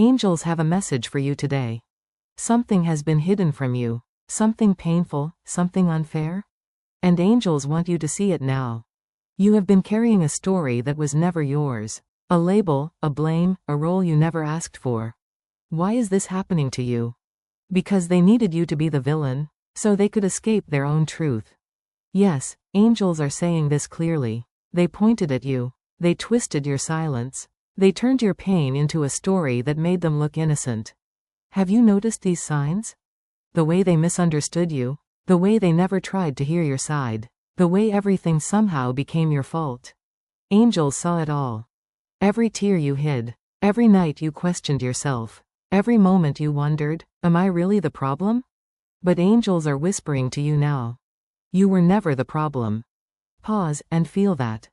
Angels have a message for you today. Something has been hidden from you. Something painful, something unfair. And angels want you to see it now. You have been carrying a story that was never yours. A label, a blame, a role you never asked for. Why is this happening to you? Because they needed you to be the villain, so they could escape their own truth. Yes, angels are saying this clearly. They pointed at you. They twisted your silence. They turned your pain into a story that made them look innocent. Have you noticed these signs? The way they misunderstood you. The way they never tried to hear your side. The way everything somehow became your fault. Angels saw it all. Every tear you hid. Every night you questioned yourself. Every moment you wondered, am I really the problem? But angels are whispering to you now. You were never the problem. Pause and feel that.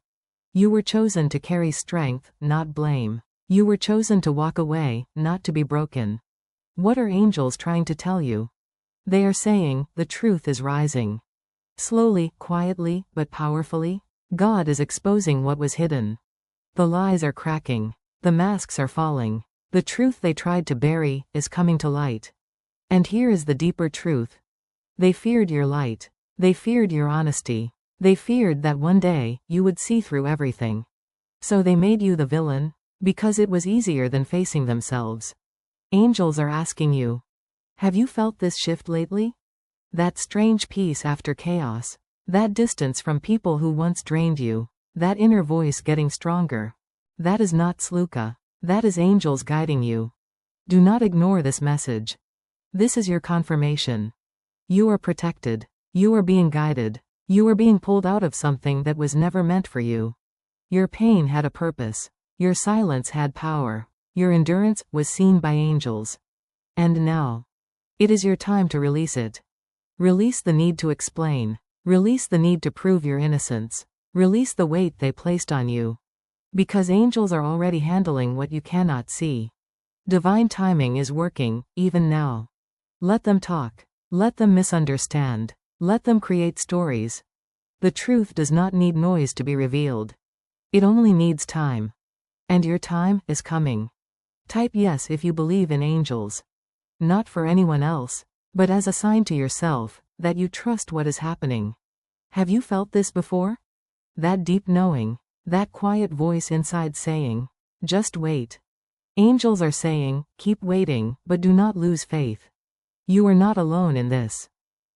You were chosen to carry strength, not blame. You were chosen to walk away, not to be broken. What are angels trying to tell you? They are saying, the truth is rising. Slowly, quietly, but powerfully, God is exposing what was hidden. The lies are cracking. The masks are falling. The truth they tried to bury is coming to light. And here is the deeper truth. They feared your light. They feared your honesty. They feared that one day, you would see through everything. So they made you the villain, because it was easier than facing themselves. Angels are asking you. Have you felt this shift lately? That strange peace after chaos. That distance from people who once drained you. That inner voice getting stronger. That is not Sluka. That is angels guiding you. Do not ignore this message. This is your confirmation. You are protected. You are being guided. You are being pulled out of something that was never meant for you. Your pain had a purpose. Your silence had power. Your endurance was seen by angels. And now, it is your time to release it. Release the need to explain. Release the need to prove your innocence. Release the weight they placed on you. Because angels are already handling what you cannot see. Divine timing is working, even now. Let them talk. Let them misunderstand. Let them create stories. The truth does not need noise to be revealed. It only needs time. And your time is coming. Type yes if you believe in angels. Not for anyone else, but as a sign to yourself, that you trust what is happening. Have you felt this before? That deep knowing. That quiet voice inside saying, just wait. Angels are saying, keep waiting, but do not lose faith. You are not alone in this.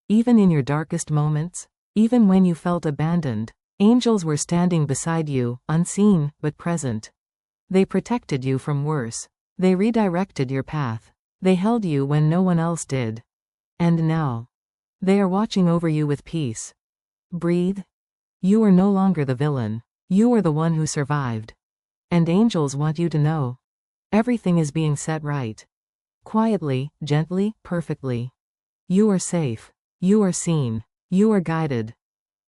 Even in your darkest moments, even when you felt abandoned, angels were standing beside you, unseen, but present. They protected you from worse. They redirected your path. They held you when no one else did. And now, they are watching over you with peace. Breathe. You are no longer the villain. You are the one who survived. And angels want you to know. Everything is being set right. Quietly, gently, perfectly. You are safe. You are seen. You are guided.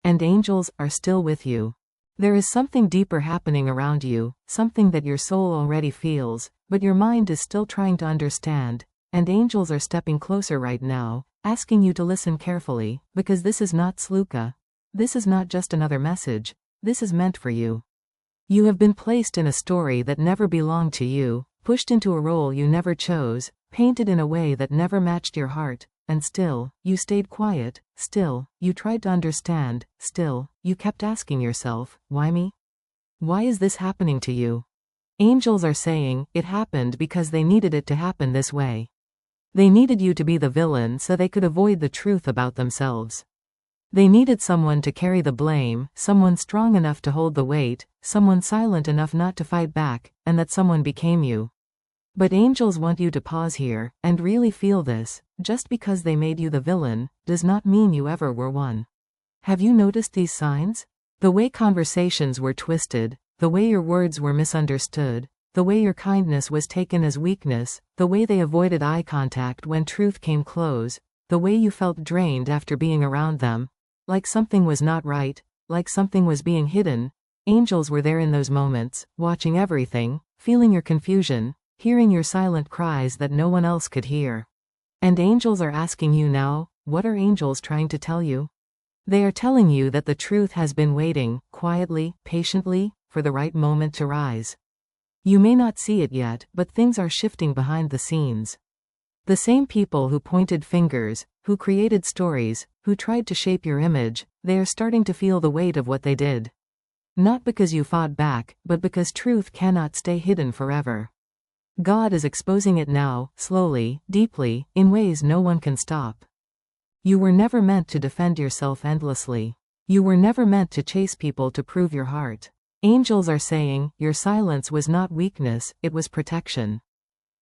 And angels are still with you. There is something deeper happening around you, something that your soul already feels, but your mind is still trying to understand, and angels are stepping closer right now, asking you to listen carefully, because this is not Sluka. This is not just another message. This is meant for you. You have been placed in a story that never belonged to you, pushed into a role you never chose, painted in a way that never matched your heart, and still, you stayed quiet, still, you tried to understand, still, you kept asking yourself, why me? Why is this happening to you? Angels are saying, it happened because they needed it to happen this way. They needed you to be the villain so they could avoid the truth about themselves. They needed someone to carry the blame, someone strong enough to hold the weight, someone silent enough not to fight back, and that someone became you. But angels want you to pause here, and really feel this. Just because they made you the villain, does not mean you ever were one. Have you noticed these signs? The way conversations were twisted, the way your words were misunderstood, the way your kindness was taken as weakness, the way they avoided eye contact when truth came close, the way you felt drained after being around them. Like something was not right, like something was being hidden. Angels were there in those moments, watching everything, feeling your confusion, hearing your silent cries that no one else could hear. And angels are asking you now, what are angels trying to tell you? They are telling you that the truth has been waiting, quietly, patiently, for the right moment to rise. You may not see it yet, but things are shifting behind the scenes. The same people who pointed fingers, who created stories, who tried to shape your image, they are starting to feel the weight of what they did. Not because you fought back, but because truth cannot stay hidden forever. God is exposing it now, slowly, deeply, in ways no one can stop. You were never meant to defend yourself endlessly. You were never meant to chase people to prove your heart. Angels are saying, your silence was not weakness, it was protection.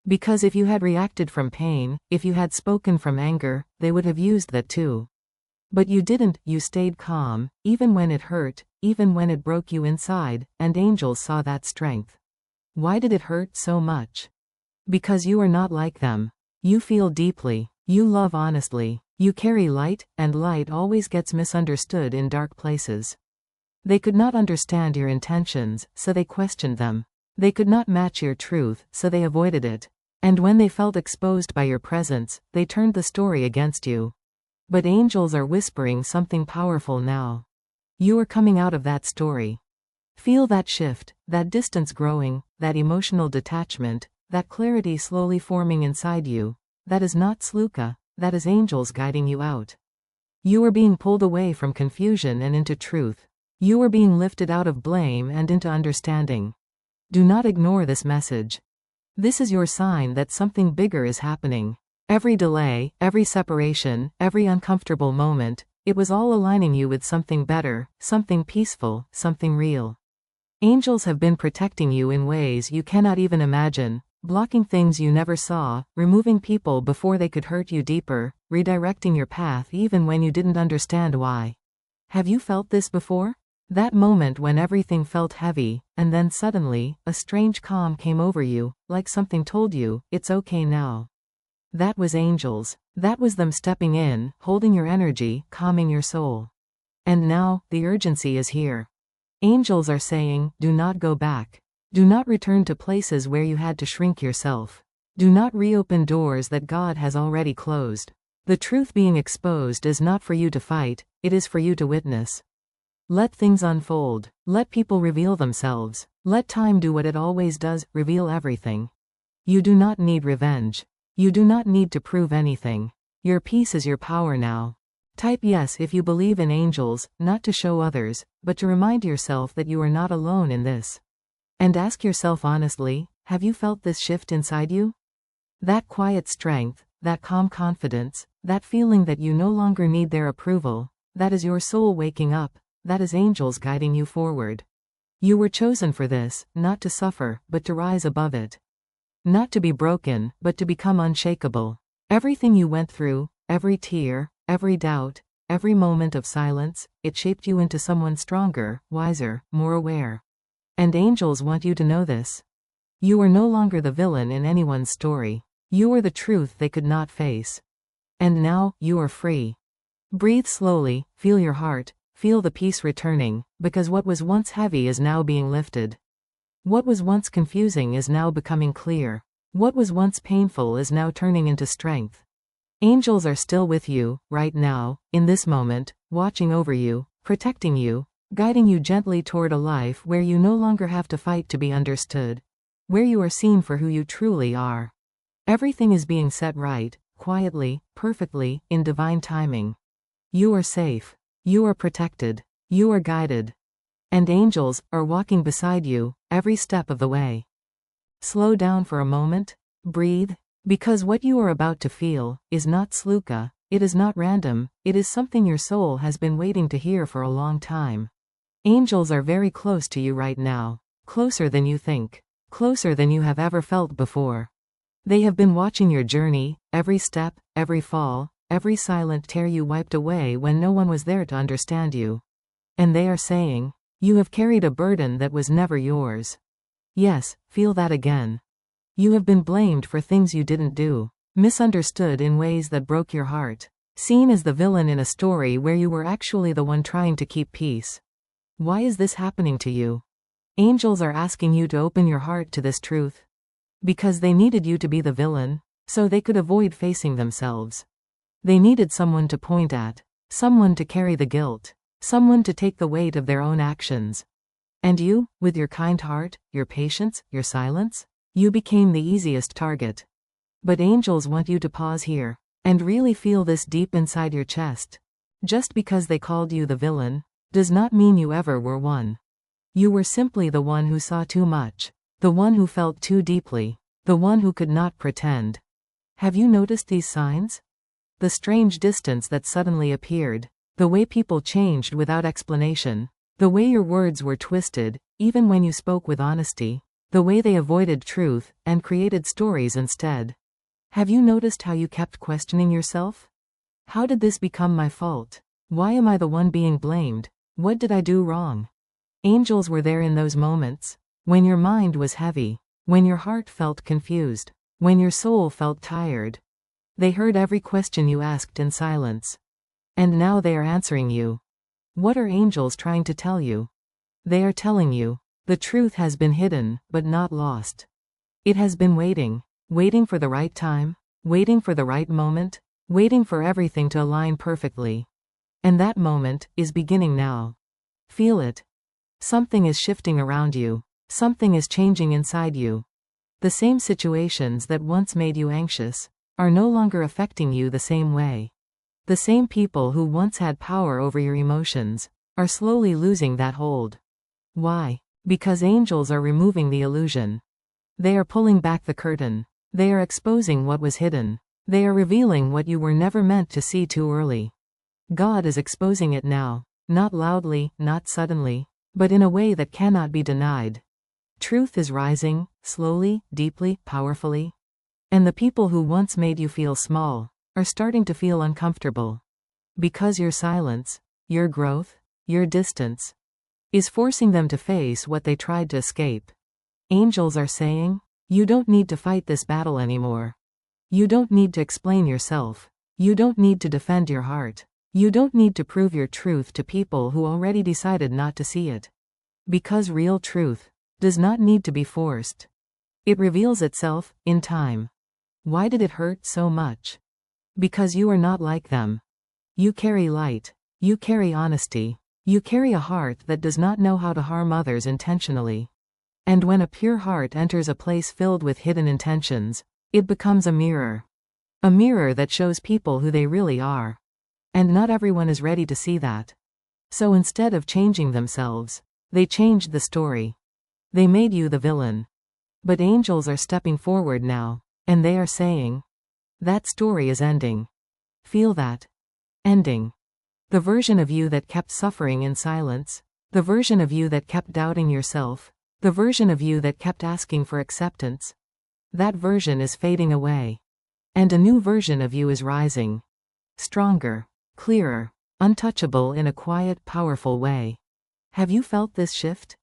Because if you had reacted from pain, if you had spoken from anger, they would have used that too. But you didn't, you stayed calm, even when it hurt, even when it broke you inside, and angels saw that strength. Why did it hurt so much? Because you are not like them. You feel deeply. You love honestly. You carry light, and light always gets misunderstood in dark places. They could not understand your intentions, so they questioned them. They could not match your truth, so they avoided it. And when they felt exposed by your presence, they turned the story against you. But angels are whispering something powerful now. You are coming out of that story. Feel that shift, that distance growing, that emotional detachment, that clarity slowly forming inside you. That is not Sluka, that is angels guiding you out. You are being pulled away from confusion and into truth. You are being lifted out of blame and into understanding. Do not ignore this message. This is your sign that something bigger is happening. Every delay, every separation, every uncomfortable moment, it was all aligning you with something better, something peaceful, something real. Angels have been protecting you in ways you cannot even imagine, blocking things you never saw, removing people before they could hurt you deeper, redirecting your path even when you didn't understand why. Have you felt this before? That moment when everything felt heavy, and then suddenly, a strange calm came over you, like something told you, it's okay now. That was angels. That was them stepping in, holding your energy, calming your soul. And now, the urgency is here. Angels are saying, do not go back. Do not return to places where you had to shrink yourself. Do not reopen doors that God has already closed. The truth being exposed is not for you to fight, it is for you to witness. Let things unfold. Let people reveal themselves. Let time do what it always does, reveal everything. You do not need revenge. You do not need to prove anything. Your peace is your power now. Type yes if you believe in angels, not to show others, but to remind yourself that you are not alone in this. And ask yourself honestly, have you felt this shift inside you? That quiet strength, that calm confidence, that feeling that you no longer need their approval, that is your soul waking up, that is angels guiding you forward. You were chosen for this, not to suffer, but to rise above it. Not to be broken, but to become unshakable. Everything you went through, every tear, every doubt, every moment of silence, it shaped you into someone stronger, wiser, more aware. And angels want you to know this. You are no longer the villain in anyone's story. You are the truth they could not face. And now, you are free. Breathe slowly, feel your heart, feel the peace returning, because what was once heavy is now being lifted. What was once confusing is now becoming clear. What was once painful is now turning into strength. Angels are still with you, right now, in this moment, watching over you, protecting you, guiding you gently toward a life where you no longer have to fight to be understood, where you are seen for who you truly are. Everything is being set right, quietly, perfectly, in divine timing. You are safe. You are protected. You are guided. And angels are walking beside you, every step of the way. Slow down for a moment. Breathe. Because what you are about to feel is not Sluka, it is not random, it is something your soul has been waiting to hear for a long time. Angels are very close to you right now. Closer than you think. Closer than you have ever felt before. They have been watching your journey, every step, every fall, every silent tear you wiped away when no one was there to understand you. And they are saying, you have carried a burden that was never yours. Yes, feel that again. You have been blamed for things you didn't do, misunderstood in ways that broke your heart, seen as the villain in a story where you were actually the one trying to keep peace. Why is this happening to you? Angels are asking you to open your heart to this truth. Because they needed you to be the villain, so they could avoid facing themselves. They needed someone to point at, someone to carry the guilt, someone to take the weight of their own actions. And you, with your kind heart, your patience, your silence, you became the easiest target. But angels want you to pause here and really feel this deep inside your chest. Just because they called you the villain does not mean you ever were one. You were simply the one who saw too much, the one who felt too deeply, the one who could not pretend. Have you noticed these signs? The strange distance that suddenly appeared, the way people changed without explanation, the way your words were twisted, even when you spoke with honesty, the way they avoided truth and created stories instead. Have you noticed how you kept questioning yourself? How did this become my fault? Why am I the one being blamed? What did I do wrong? Angels were there in those moments, when your mind was heavy, when your heart felt confused, when your soul felt tired. They heard every question you asked in silence. And now they are answering you. What are angels trying to tell you? They are telling you, the truth has been hidden, but not lost. It has been waiting for the right time, waiting for the right moment, waiting for everything to align perfectly. And that moment is beginning now. Feel it. Something is shifting around you. Something is changing inside you. The same situations that once made you anxious are no longer affecting you the same way. The same people who once had power over your emotions are slowly losing that hold. Why? Because angels are removing the illusion. They are pulling back the curtain. They are exposing what was hidden. They are revealing what you were never meant to see too early. God is exposing it now, not loudly, not suddenly, but in a way that cannot be denied. Truth is rising, slowly, deeply, powerfully. And the people who once made you feel small are starting to feel uncomfortable. Because your silence, your growth, your distance, is forcing them to face what they tried to escape. Angels are saying, you don't need to fight this battle anymore. You don't need to explain yourself. You don't need to defend your heart. You don't need to prove your truth to people who already decided not to see it. Because real truth does not need to be forced. It reveals itself in time. Why did it hurt so much? Because you are not like them. You carry light. You carry honesty. You carry a heart that does not know how to harm others intentionally. And when a pure heart enters a place filled with hidden intentions, it becomes a mirror. A mirror that shows people who they really are. And not everyone is ready to see that. So instead of changing themselves, they changed the story. They made you the villain. But angels are stepping forward now, and they are saying, that story is ending. Feel that. Ending. The version of you that kept suffering in silence, the version of you that kept doubting yourself, the version of you that kept asking for acceptance, that version is fading away. And a new version of you is rising. Stronger, clearer, untouchable in a quiet, powerful way. Have you felt this shift?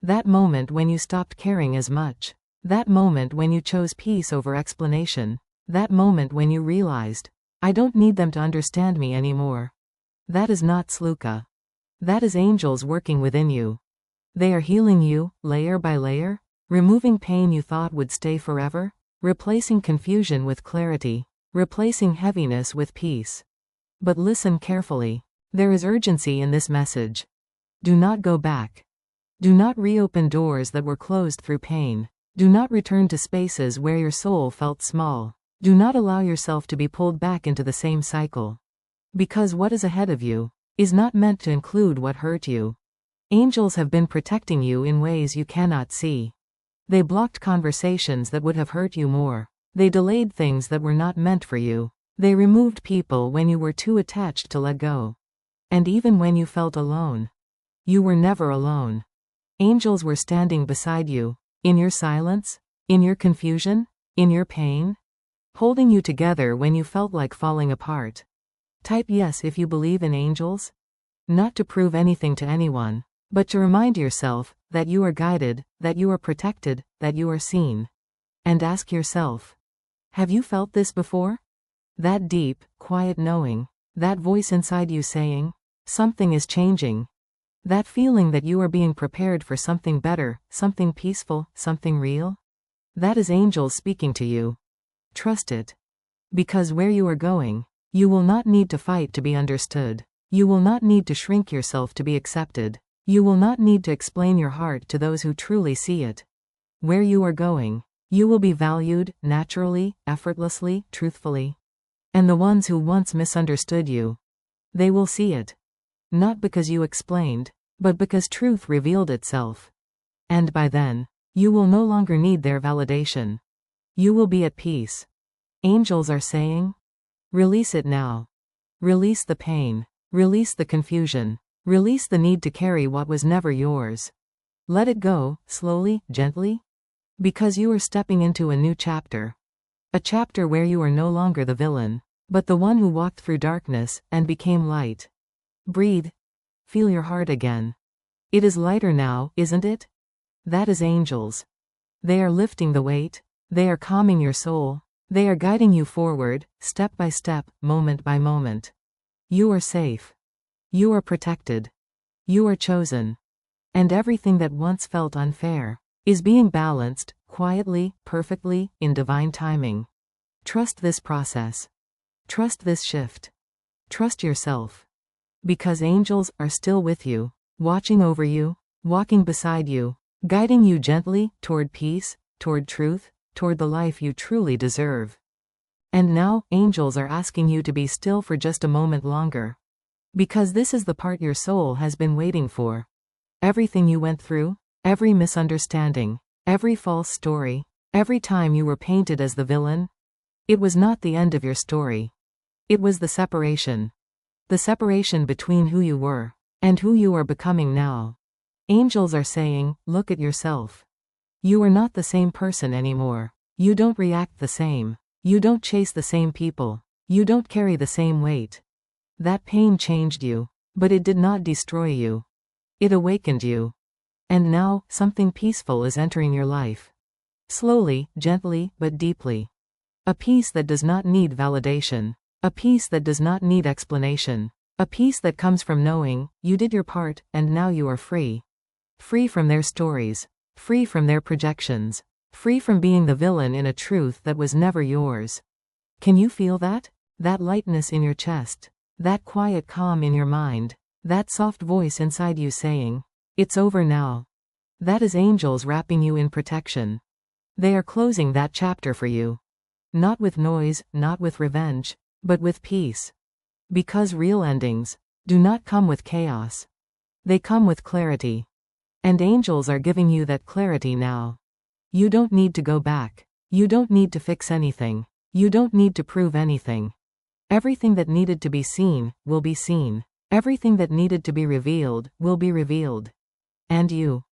That moment when you stopped caring as much. That moment when you chose peace over explanation. That moment when you realized, I don't need them to understand me anymore. That is not Sluka. That is angels working within you. They are healing you, layer by layer, removing pain you thought would stay forever, replacing confusion with clarity, replacing heaviness with peace. But listen carefully. There is urgency in this message. Do not go back. Do not reopen doors that were closed through pain. Do not return to spaces where your soul felt small. Do not allow yourself to be pulled back into the same cycle. Because what is ahead of you is not meant to include what hurt you. Angels have been protecting you in ways you cannot see. They blocked conversations that would have hurt you more. They delayed things that were not meant for you. They removed people when you were too attached to let go. And even when you felt alone, you were never alone. Angels were standing beside you, in your silence, in your confusion, in your pain, holding you together when you felt like falling apart. Type yes if you believe in angels. Not to prove anything to anyone, but to remind yourself that you are guided, that you are protected, that you are seen. And ask yourself, have you felt this before? That deep, quiet knowing, that voice inside you saying, something is changing. That feeling that you are being prepared for something better, something peaceful, something real. That is angels speaking to you. Trust it. Because where you are going, you will not need to fight to be understood. You will not need to shrink yourself to be accepted. You will not need to explain your heart to those who truly see it. Where you are going, you will be valued, naturally, effortlessly, truthfully. And the ones who once misunderstood you, they will see it. Not because you explained, but because truth revealed itself. And by then, you will no longer need their validation. You will be at peace. Angels are saying, release it now. Release the pain. Release the confusion. Release the need to carry what was never yours. Let it go, slowly, gently. Because you are stepping into a new chapter. A chapter where you are no longer the villain, but the one who walked through darkness and became light. Breathe. Feel your heart again. It is lighter now, isn't it? That is angels. They are lifting the weight. They are calming your soul. They are guiding you forward, step by step, moment by moment. You are safe. You are protected. You are chosen. And everything that once felt unfair is being balanced, quietly, perfectly, in divine timing. Trust this process. Trust this shift. Trust yourself. Because angels are still with you, watching over you, walking beside you, guiding you gently toward peace, toward truth, toward the life you truly deserve. And now, angels are asking you to be still for just a moment longer. Because this is the part your soul has been waiting for. Everything you went through, every misunderstanding, every false story, every time you were painted as the villain, it was not the end of your story. It was the separation. The separation between who you were and who you are becoming now. Angels are saying, look at yourself. You are not the same person anymore. You don't react the same. You don't chase the same people. You don't carry the same weight. That pain changed you, but it did not destroy you. It awakened you. And now, something peaceful is entering your life. Slowly, gently, but deeply. A peace that does not need validation. A peace that does not need explanation. A peace that comes from knowing, you did your part, and now you are free. Free from their stories. Free from their projections. Free from being the villain in a truth that was never yours. Can you feel that? That lightness in your chest. That quiet calm in your mind. That soft voice inside you saying, it's over now. That is angels wrapping you in protection. They are closing that chapter for you. Not with noise, not with revenge, but with peace. Because real endings do not come with chaos. They come with clarity. And angels are giving you that clarity now. You don't need to go back. You don't need to fix anything. You don't need to prove anything. Everything that needed to be seen will be seen. Everything that needed to be revealed will be revealed. And you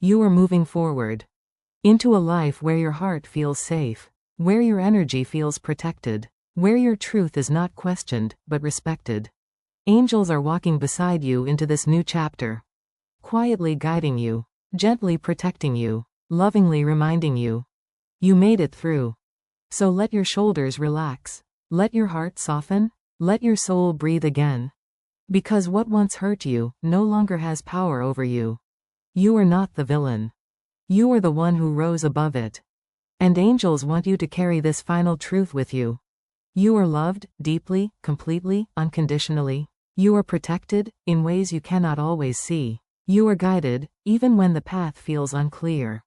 are moving forward. Into a life where your heart feels safe. Where your energy feels protected. Where your truth is not questioned, but respected. Angels are walking beside you into this new chapter. Quietly guiding you. Gently protecting you. Lovingly reminding you. You made it through. So let your shoulders relax. Let your heart soften. Let your soul breathe again. Because what once hurt you no longer has power over you. You are not the villain. You are the one who rose above it. And angels want you to carry this final truth with you. You are loved, deeply, completely, unconditionally. You are protected, in ways you cannot always see. You are guided, even when the path feels unclear.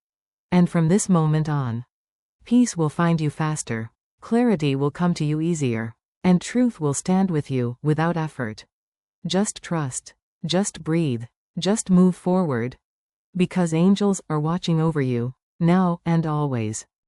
And from this moment on, peace will find you faster. Clarity will come to you easier. And truth will stand with you, without effort. Just trust. Just breathe. Just move forward. Because angels are watching over you, now and always.